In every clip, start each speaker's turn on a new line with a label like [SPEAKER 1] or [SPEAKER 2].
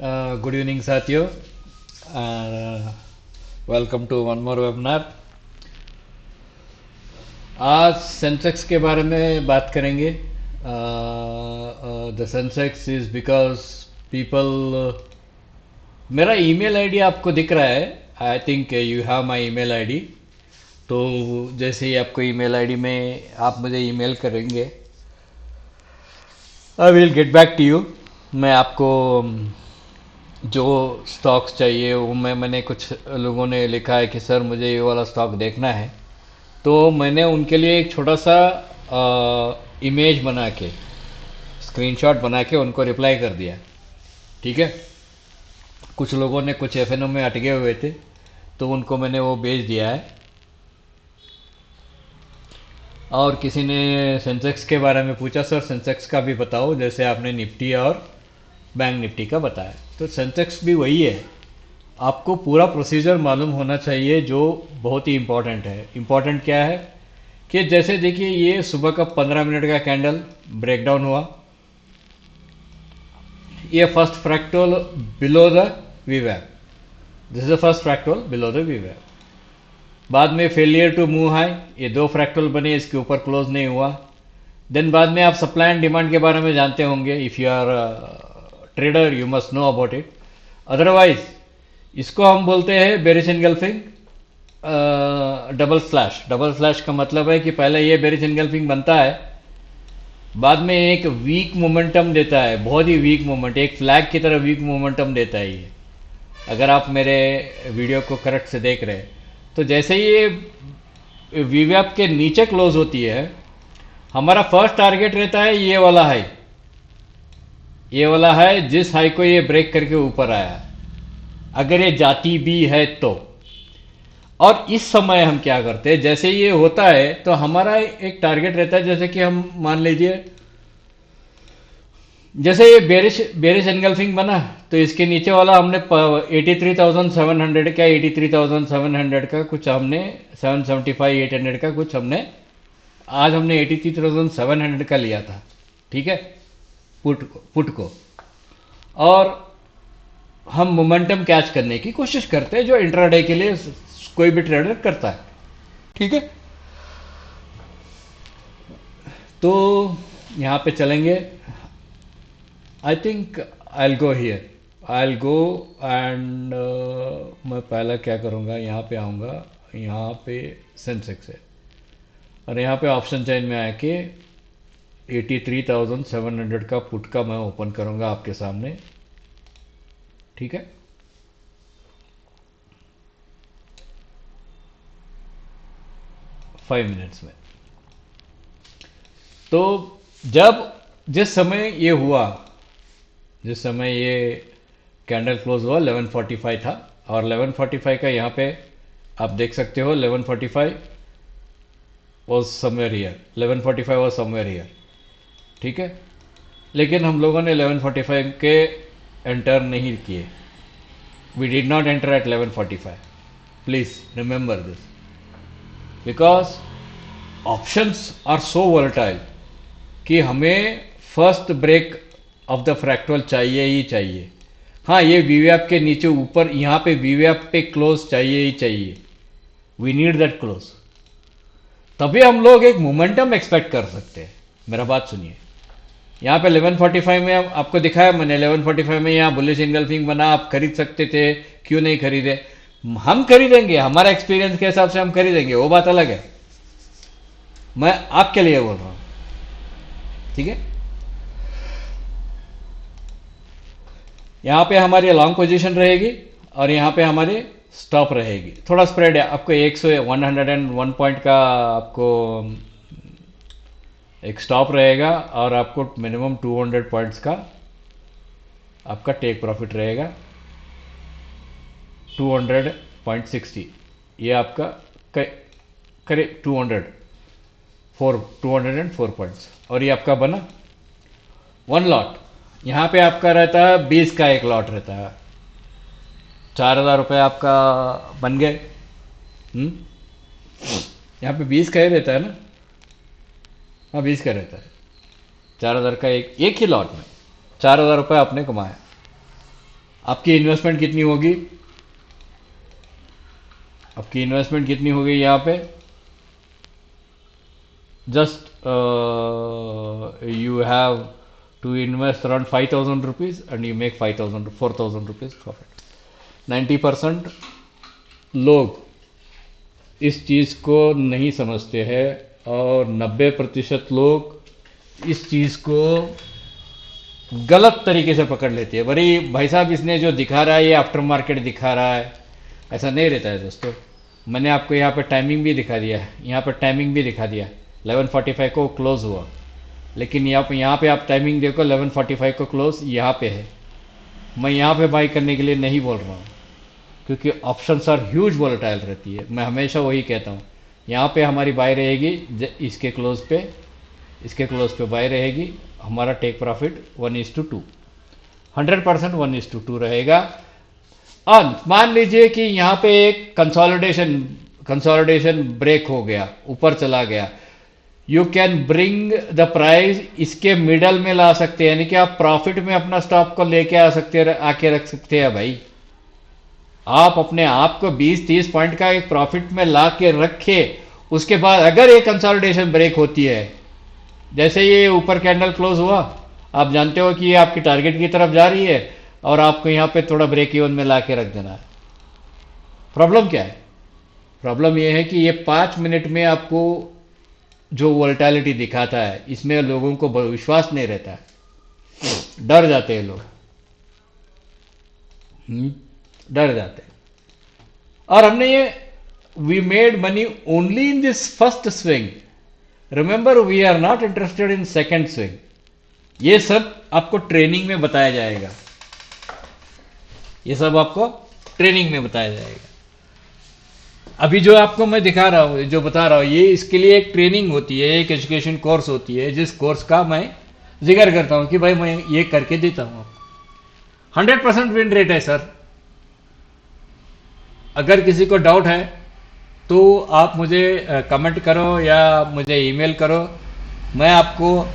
[SPEAKER 1] Good evening साथियों। Welcome to one more webinar. आज Sensex के बारे में बात करेंगे। The Sensex is because people. मेरा ईमेल आईडी आपको दिख रहा है। I think you have my email ID. तो जैसे ही आपको ईमेल आईडी में आप मुझे ईमेल करेंगे, I will get back to you. मैं आपको जो स्टॉक्स चाहिए वो मैंने कुछ लोगों ने लिखा है कि सर मुझे ये वाला स्टॉक देखना है, तो मैंने उनके लिए एक छोटा सा इमेज बना के, स्क्रीनशॉट बना के उनको रिप्लाई कर दिया। ठीक है। कुछ लोगों ने कुछ एफएनओ में अटके हुए थे, तो उनको मैंने वो भेज दिया है। और किसी ने सेंसेक्स के बारे में पूछा, सर सेंसेक्स का भी बताओ, जैसे आपने निफ्टी और बैंक निफ्टी का बताया। तो सेंसेक्स भी वही है। आपको पूरा प्रोसीजर मालूम होना चाहिए, जो बहुत ही इंपॉर्टेंट है। इंपॉर्टेंट क्या है कि जैसे देखिए, ये सुबह का 15 मिनट का कैंडल ब्रेकडाउन हुआ। ये फर्स्ट फ्रैक्टल बिलो द वीवैप। This is the first fractal below the वीवैप। बाद में फेलियर टू मूव हाई, ये दो फ्रैक्टल बने, इसके ऊपर क्लोज नहीं हुआ। देन बाद में आप सप्लाई एंड डिमांड के बारे में जानते होंगे। If you are trader you must know about it. Otherwise इसको हम बोलते हैं bearish engulfing double slash. Double slash का मतलब है कि पहले ये बेरिश एनगल्फिंग बनता है, बाद में एक वीक मोमेंटम देता है, बहुत ही वीक मोमेंट, एक फ्लैग की तरह वीक मोमेंटम देता है ये। अगर आप मेरे वीडियो को करेक्ट से देख रहे हैं, तो जैसे ही ये वीवैप के नीचे क्लोज होती है, हमारा फर्स्ट टारगेट रहता है ये वाला हाई। ये वाला है जिस हाई को ये ब्रेक करके ऊपर आया, अगर ये जाती भी है तो। और इस समय हम क्या करते हैं, जैसे ये होता है तो हमारा एक टारगेट रहता है। जैसे कि हम मान लीजिए, जैसे ये बेरिश बेरिश एनगल्फिंग बना, तो इसके नीचे वाला हमने 83,700 का, 83,700 का कुछ हमने, 775 800 का कुछ हमने, आज हमने 83,700 का लिया था। ठीक है, पुट को। और हम मोमेंटम कैच करने की कोशिश करते हैं, जो इंट्राडे के लिए कोई भी ट्रेडर करता है। ठीक है। तो यहां पे चलेंगे। I think I will go here. I will go and मैं पहला क्या करूंगा, यहां पे आऊंगा। यहां पे सेंसेक्स है, और यहां पे ऑप्शन चेन में आके 83,700 का पुट का मैं ओपन करूंगा आपके सामने। ठीक है। 5 मिनट्स में। तो जब जिस समय ये हुआ, जिस समय ये कैंडल क्लोज हुआ, 11:45 था। और 11:45 का यहाँ पे आप देख सकते हो, 11:45 was somewhere here, 11:45 was somewhere here. ठीक है। लेकिन हम लोगों ने 11:45 के एंटर नहीं किए। We did not enter at 11:45। Please remember this, because options are so volatile कि हमें first break of the fractal चाहिए ही चाहिए। हाँ, ये वीवैप के नीचे ऊपर यहां पे वीवैप पे क्लोज चाहिए ही चाहिए। वी नीड दैट क्लोज, तभी हम लोग एक मोमेंटम एक्सपेक्ट कर सकते हैं। मेरा बात सुनिए। यहां पे 11:45 में आपको दिखाया मैंने, 11:45 में यहां बुलिश एनगल्फिंग बना, आप खरीद सकते थे, क्यों नहीं खरीदे? हम खरीदेंगे, हमारा एक्सपीरियंस के हिसाब से हम खरीदेंगे, वो बात अलग है। मैं आपके लिए बोल रहा हूं। ठीक है। यहां पे हमारी लॉन्ग पोजीशन रहेगी, और यहां पे हमारी स्टॉप रहेगी। थोड़ा स्प्रेड है, आपको 101 पॉइंट का आपको एक स्टॉप रहेगा, और आपको मिनिमम 200 पॉइंट्स का आपका टेक प्रॉफिट रहेगा। 200.60, ये आपका करीब 204 पॉइंट्स। और ये आपका बना वन लॉट। यहां पे आपका रहता है 20 का एक लॉट रहता है, 4,000 रुपये आपका बन गए। यहाँ पे 20 का ही रहता है ना? हाँ, 20 का रहता है। 4,000 का एक ही लॉट में 4,000 रुपये आपने कमाया। आपकी इन्वेस्टमेंट कितनी होगी? आपकी इन्वेस्टमेंट कितनी होगी यहाँ पे? Just you have to invest around 5,000 rupees and you make 4,000 rupees profit. 90% लोग इस चीज को नहीं समझते हैं और 90% लोग इस चीज को गलत तरीके से पकड़ लेते हैं। बड़ी भाई साहब इसने जो दिखा रहा है ये आफ्टर मार्केट दिखा रहा है, ऐसा नहीं रहता है दोस्तों। मैंने आपको यहाँ पे टाइमिंग भी दिखा दिया है, यहाँ पे टाइमिंग भी दिखा दिया। 11:45 को क्लोज हुआ, लेकिन यहाँ पे आप टाइमिंग देखो, 11:45 को क्लोज यहाँ पे है। मैं यहाँ पे बाई करने के लिए नहीं बोल रहा हूँ, क्योंकि ऑप्शंस आर ह्यूज वोलेटाइल रहती है। मैं हमेशा वही कहता हूँ, यहाँ पे हमारी बाय रहेगी, इसके क्लोज पे बाय रहेगी। हमारा टेक प्रॉफिट 1:2, 100% 1:2 रहेगा। और मान लीजिए कि यहाँ पे एक कंसोलिडेशन ब्रेक हो गया, ऊपर चला गया, you can bring the price इसके मिडल में ला सकते हैं, यानी कि आप प्रॉफिट में अपना स्टॉक को लेके आके रख सकते हैं भाई। आप अपने आप को 20-30 पॉइंट का एक प्रॉफिट में ला के रखे, उसके बाद अगर ये कंसोलिडेशन ब्रेक होती है, जैसे ये ऊपर कैंडल क्लोज हुआ, आप जानते हो कि ये आपकी टारगेट की तरफ जा रही है और आपको यहां पे थोड़ा ब्रेक इवन में ला के रख देना है। प्रॉब्लम क्या है? प्रॉब्लम ये है कि ये 5 मिनट में आपको जो वोलेटिलिटी दिखाता है, इसमें लोगों को विश्वास नहीं रहता है, डर जाते हैं लोग, डर जाते हैं। और हमने ये we made money only in this first swing. Remember, we are not interested in second swing. ये सब आपको ट्रेनिंग में बताया जाएगा, ये सब आपको ट्रेनिंग में बताया जाएगा। अभी जो आपको मैं दिखा रहा हूं, जो बता रहा हूं, ये इसके लिए एक ट्रेनिंग होती है, एक एजुकेशन कोर्स होती है, जिस कोर्स का मैं जिक्र करता हूं कि भाई मैं ये करके देता हूं आपको। 100% विन रेट है सर। अगर किसी को डाउट है तो आप मुझे कमेंट करो या मुझे ईमेल करो, मैं आपको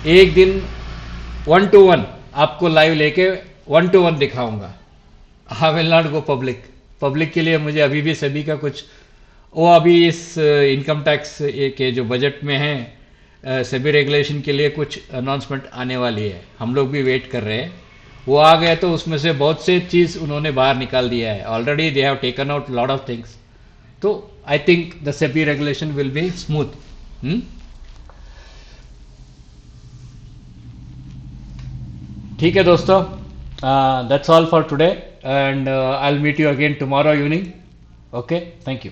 [SPEAKER 1] एक दिन 1-to-1 आपको लाइव लेके 1-to-1 दिखाऊंगा। I will not go public के लिए मुझे अभी भी सभी का कुछ, वो अभी इस इनकम टैक्स के जो बजट में है, सभी रेगुलेशन के लिए कुछ अनाउंसमेंट आने वाली है, हम लोग भी वेट कर रहे हैं। वो आ गए तो उसमें से बहुत से चीज उन्होंने बाहर निकाल दिया है already, they have taken out lot of things. तो I think the SEBI regulation will be smooth. ठीक है दोस्तों, that's all for today and I will meet you again tomorrow evening. Okay, thank you.